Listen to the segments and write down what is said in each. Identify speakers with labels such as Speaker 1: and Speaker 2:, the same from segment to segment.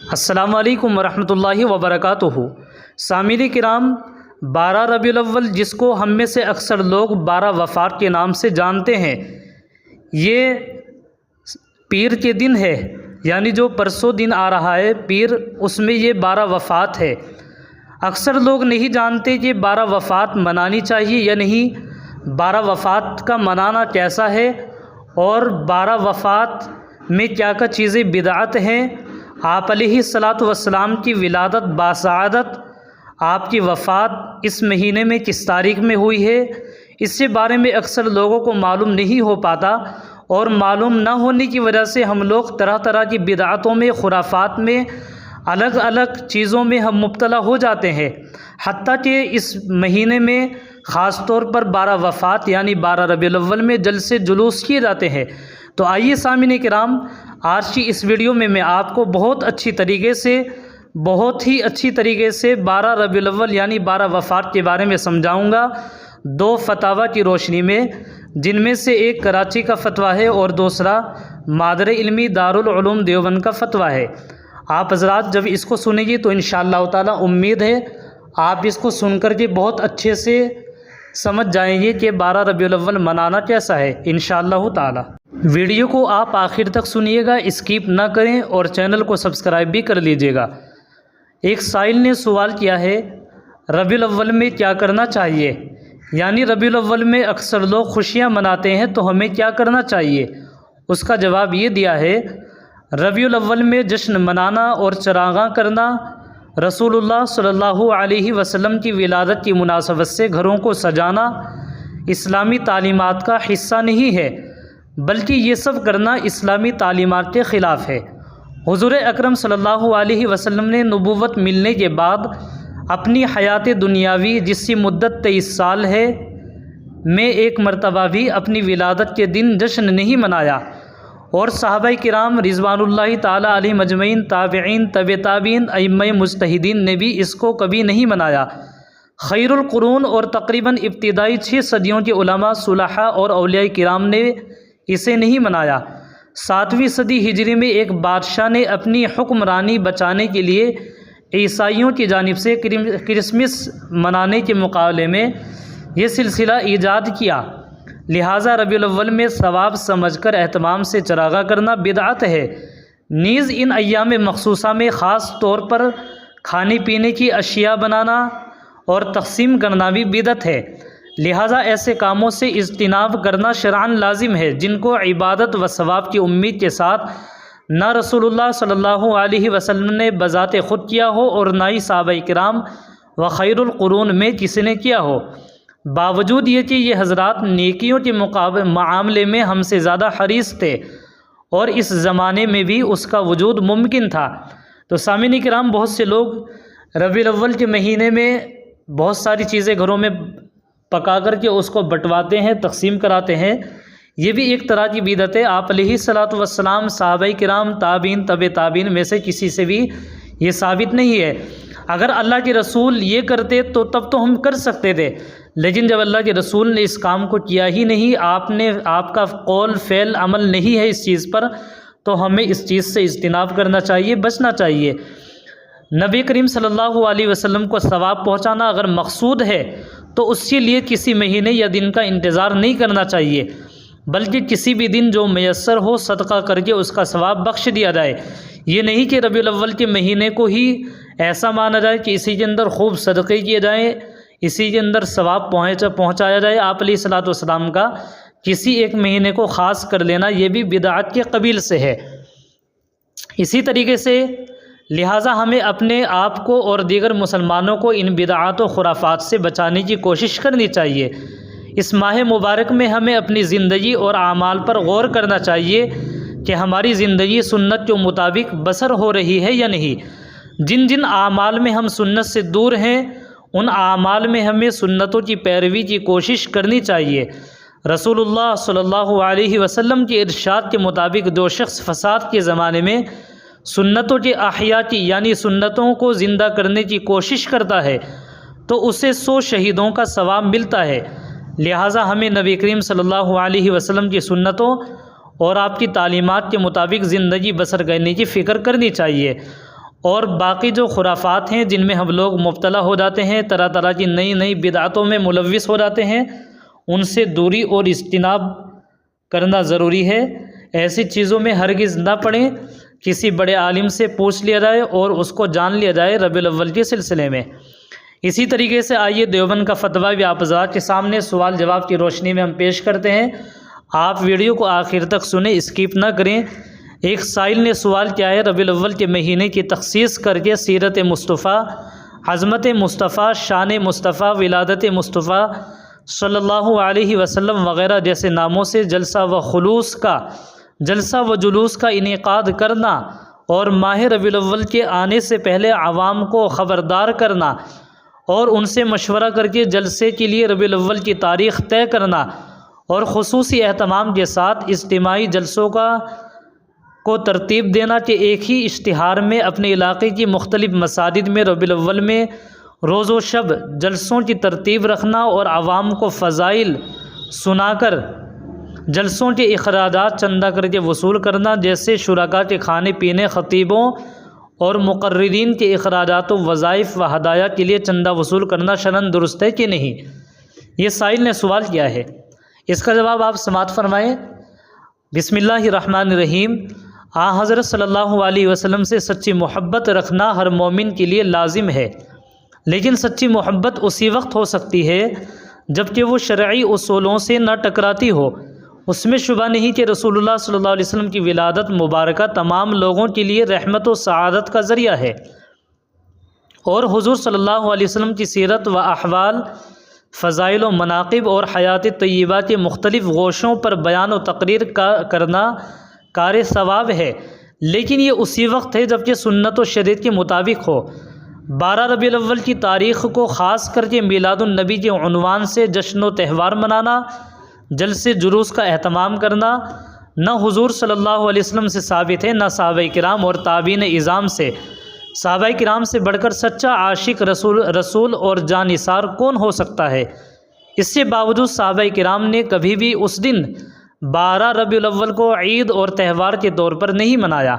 Speaker 1: السلام علیکم ورحمۃ اللہ وبرکاتہ۔ سامعین کرام، 12 ربیع الاول جس کو ہم میں سے اکثر لوگ 12 وفات کے نام سے جانتے ہیں، یہ پیر کے دن ہے، یعنی جو پرسوں دن آ رہا ہے پیر، اس میں یہ 12 وفات ہے۔ اکثر لوگ نہیں جانتے کہ 12 وفات منانی چاہیے یا نہیں، 12 وفات کا منانا کیسا ہے، اور 12 وفات میں کیا کیا چیزیں بدعت ہیں۔ آپ علیہ الصلاۃ والسلام کی ولادت باسعادت، آپ کی وفات اس مہینے میں کس تاریخ میں ہوئی ہے، اس کے بارے میں اکثر لوگوں کو معلوم نہیں ہو پاتا، اور معلوم نہ ہونے کی وجہ سے ہم لوگ طرح طرح کی بدعتوں میں، خرافات میں، الگ الگ چیزوں میں ہم مبتلا ہو جاتے ہیں۔ حتیٰ کہ اس مہینے میں خاص طور پر 12 وفات یعنی 12 ربیع الاول میں جلسے جلوس کیے جاتے ہیں۔ تو آئیے سامعین کرام، آج کی اس ویڈیو میں میں آپ کو بہت ہی اچھی طریقے سے 12 ربیع الاول یعنی 12 وفات کے بارے میں سمجھاؤں گا، 2 فتاوی کی روشنی میں، جن میں سے ایک کراچی کا فتویٰ ہے اور دوسرا مادر علمی دارالعلوم دیوبند کا فتویٰ ہے۔ آپ حضرات جب اس کو سنیں گے تو انشاءاللہ تعالی امید ہے آپ اس کو سن کر کے بہت اچھے سے سمجھ جائیں گے کہ 12 ربیع الاول منانا کیسا ہے انشاءاللہ تعالی۔ ویڈیو کو آپ آخر تک سنیے گا، اسکیپ نہ کریں، اور چینل کو سبسکرائب بھی کر لیجئے گا۔ ایک سائل نے سوال کیا ہے، ربیع الاول میں کیا کرنا چاہیے، یعنی ربیع الاول میں اکثر لوگ خوشیاں مناتے ہیں تو ہمیں کیا کرنا چاہیے۔ اس کا جواب یہ دیا ہے، ربیع الاول میں جشن منانا اور چراغاں کرنا رسول اللہ صلی اللہ علیہ وسلم کی ولادت کی مناسبت سے گھروں کو سجانا اسلامی تعلیمات کا حصہ نہیں ہے، بلکہ یہ سب کرنا اسلامی تعلیمات کے خلاف ہے۔ حضور اکرم صلی اللہ علیہ وسلم نے نبوت ملنے کے بعد اپنی حیات دنیاوی جس کی مدت 23 سال ہے میں ایک مرتبہ بھی اپنی ولادت کے دن جشن نہیں منایا، اور صحابہ کرام رضوان اللہ تعالی علیہم اجمعین، تابعین، طبع تابعین، ائمہ مجتہدین نے بھی اس کو کبھی نہیں منایا۔ خیر القرون اور تقریباً ابتدائی 6 صدیوں کے علماء، صلحاء اور اولیاء کرام نے اسے نہیں منایا۔ 7ویں صدی ہجری میں ایک بادشاہ نے اپنی حکمرانی بچانے کے لیے عیسائیوں کی جانب سے کرسمس منانے کے مقابلے میں یہ سلسلہ ایجاد کیا، لہٰذا ربیع الاول میں ثواب سمجھ کر اہتمام سے چراغاں کرنا بدعت ہے۔ نیز ان ایام مخصوصہ میں خاص طور پر کھانے پینے کی اشیاء بنانا اور تقسیم کرنا بھی بدعت ہے، لہٰذا ایسے کاموں سے اجتناب کرنا شرعاً لازم ہے جن کو عبادت و ثواب کی امید کے ساتھ نہ رسول اللہ صلی اللہ علیہ وسلم نے بذات خود کیا ہو اور نہ ہی صحابہ کرام و خیر القرون میں کسی نے کیا ہو۔ باوجود یہ کہ یہ حضرات نیکیوں کے معاملے میں ہم سے زیادہ حریص تھے، اور اس زمانے میں بھی اس کا وجود ممکن تھا۔ تو سامعین کرام، بہت سے لوگ ربیع الاول کے مہینے میں بہت ساری چیزیں گھروں میں پکا کر کے اس کو بٹواتے ہیں، تقسیم کراتے ہیں، یہ بھی ایک طرح کی بدعت ہے۔ آپ علیہ الصلاۃ والسلام، صحابہ کرام، تابعین، طبع تابعین میں سے کسی سے بھی یہ ثابت نہیں ہے۔ اگر اللہ کے رسول یہ کرتے تو تب تو ہم کر سکتے تھے، لیکن جب اللہ کے رسول نے اس کام کو کیا ہی نہیں، آپ کا قول فعل عمل نہیں ہے اس چیز پر، تو ہمیں اس چیز سے اجتناب کرنا چاہیے، بچنا چاہیے۔ نبی کریم صلی اللہ علیہ وسلم کو ثواب پہنچانا اگر مقصود ہے تو اس کے لیے کسی مہینے یا دن کا انتظار نہیں کرنا چاہیے، بلکہ کسی بھی دن جو میسر ہو صدقہ کر کے اس کا ثواب بخش دیا جائے۔ یہ نہیں کہ ربیع الاول کے مہینے کو ہی ایسا مانا جائے کہ اسی کے اندر خوب صدقے کیے جائیں، اسی کے اندر ثواب پہنچایا جائے۔ آپ علیہ الصلاۃ والسلام کا کسی ایک مہینے کو خاص کر لینا یہ بھی بدعت کے قبیل سے ہے۔ اسی طریقے سے لہٰذا ہمیں اپنے آپ کو اور دیگر مسلمانوں کو ان بدعات و خرافات سے بچانے کی کوشش کرنی چاہیے۔ اس ماہ مبارک میں ہمیں اپنی زندگی اور اعمال پر غور کرنا چاہیے کہ ہماری زندگی سنت کے مطابق بسر ہو رہی ہے یا نہیں۔ جن جن اعمال میں ہم سنت سے دور ہیں ان اعمال میں ہمیں سنتوں کی پیروی کی کوشش کرنی چاہیے۔ رسول اللہ صلی اللہ علیہ وسلم کے ارشاد کے مطابق جو شخص فساد کے زمانے میں سنتوں کے احیاء کی یعنی سنتوں کو زندہ کرنے کی کوشش کرتا ہے تو اسے 100 شہیدوں کا ثواب ملتا ہے۔ لہٰذا ہمیں نبی کریم صلی اللہ علیہ وسلم کی سنتوں اور آپ کی تعلیمات کے مطابق زندگی بسر کرنے کی فکر کرنی چاہیے، اور باقی جو خرافات ہیں جن میں ہم لوگ مبتلا ہو جاتے ہیں، طرح طرح کی نئی نئی بدعتوں میں ملوث ہو جاتے ہیں، ان سے دوری اور اجتناب کرنا ضروری ہے۔ ایسی چیزوں میں ہرگز نہ پڑیں۔ کسی بڑے عالم سے پوچھ لیا جائے اور اس کو جان لیا جائے ربیع الاول کے سلسلے میں۔ اسی طریقے سے آئیے دیوبند کا فتویٰ بھی آپ حضرات کے سامنے سوال جواب کی روشنی میں ہم پیش کرتے ہیں۔ آپ ویڈیو کو آخر تک سنیں، اسکپ نہ کریں۔ ایک سائل نے سوال کیا ہے، ربیع الاول کے مہینے کی تخصیص کر کے سیرت مصطفیٰ، عظمت مصطفیٰ، شان مصطفیٰ، ولادت مصطفیٰ صلی اللہ علیہ وسلم وغیرہ جیسے ناموں سے جلسہ و جلوس کا انعقاد کرنا اور ماہ ربیع الاول کے آنے سے پہلے عوام کو خبردار کرنا اور ان سے مشورہ کر کے جلسے کے لیے ربیع الاول کی تاریخ طے کرنا اور خصوصی اہتمام کے ساتھ اجتماعی جلسوں کو ترتیب دینا کہ ایک ہی اشتہار میں اپنے علاقے کی مختلف مساجد میں ربیع الاول میں روز و شب جلسوں کی ترتیب رکھنا اور عوام کو فضائل سنا کر جلسوں کے اخراجات چندہ کر کے وصول کرنا، جیسے شرکاء کے کھانے پینے، خطیبوں اور مقررین کے اخراجات و وظائف و ہدایہ کے لیے چندہ وصول کرنا شرعاً درست ہے کہ نہیں؟ یہ سائل نے سوال کیا ہے، اس کا جواب آپ سماعت فرمائیں۔ بسم اللہ الرحمن الرحیم۔ حضرت صلی اللہ علیہ وسلم سے سچی محبت رکھنا ہر مومن کے لیے لازم ہے، لیکن سچی محبت اسی وقت ہو سکتی ہے جب کہ وہ شرعی اصولوں سے نہ ٹکراتی ہو۔ اس میں شبہ نہیں کہ رسول اللہ صلی اللہ علیہ وسلم کی ولادت مبارکہ تمام لوگوں کے لیے رحمت و سعادت کا ذریعہ ہے، اور حضور صلی اللہ علیہ وسلم کی سیرت و احوال، فضائل و مناقب اور حیات طیبہ کے مختلف گوشوں پر بیان و تقریر کرنا کار ثواب ہے، لیکن یہ اسی وقت ہے جب کہ سنت و شریعت کے مطابق ہو۔ 12 ربیع الاول کی تاریخ کو خاص کر کے میلاد النبی کے عنوان سے جشن و تہوار منانا، جلسے جلوس کا اہتمام کرنا نہ حضور صلی اللہ علیہ وسلم سے ثابت ہے، نہ صحابہ کرام اور تابعین اعظام سے۔ صحابہ کرام سے بڑھ کر سچا عاشق رسول اور جانثار کون ہو سکتا ہے؟ اس سے باوجود صحابہ کرام نے کبھی بھی اس دن 12 ربیع الاول کو عید اور تہوار کے طور پر نہیں منایا۔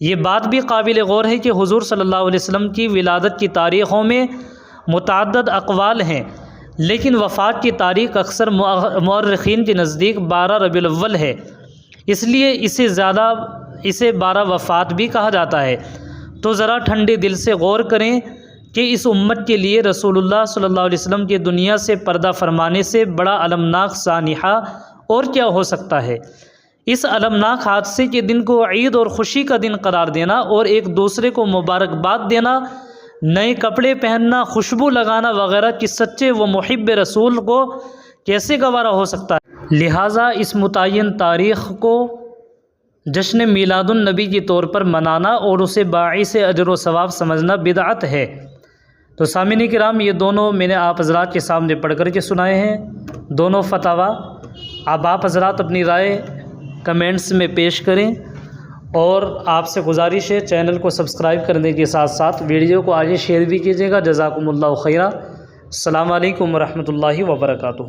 Speaker 1: یہ بات بھی قابل غور ہے کہ حضور صلی اللہ علیہ وسلم کی ولادت کی تاریخوں میں متعدد اقوال ہیں، لیکن وفات کی تاریخ اکثر مورخین کے نزدیک 12 ربیع الاول ہے، اس لیے اسے 12 وفات بھی کہا جاتا ہے۔ تو ذرا ٹھنڈے دل سے غور کریں کہ اس امت کے لیے رسول اللہ صلی اللہ علیہ وسلم کی دنیا سے پردہ فرمانے سے بڑا المناک سانحہ اور کیا ہو سکتا ہے؟ اس المناک حادثے کے دن کو عید اور خوشی کا دن قرار دینا اور ایک دوسرے کو مبارکباد دینا، نئے کپڑے پہننا، خوشبو لگانا وغیرہ کی سچے و محب رسول کو کیسے گوارا ہو سکتا ہے؟ لہٰذا اس متعین تاریخ کو جشن میلاد النبی کے طور پر منانا اور اسے باعث اجر و ثواب سمجھنا بدعت ہے۔ تو سامعین کرام، یہ دونوں میں نے آپ حضرات کے سامنے پڑھ کر کے سنائے ہیں، دونوں فتاویٰ۔ اب آپ حضرات اپنی رائے کمنٹس میں پیش کریں، اور آپ سے گزارش ہے چینل کو سبسکرائب کرنے کے ساتھ ساتھ ویڈیو کو آگے شیئر بھی کیجیے گا۔ جزاکم اللہ خیرہ۔ السلام علیکم ورحمۃ اللہ وبرکاتہ۔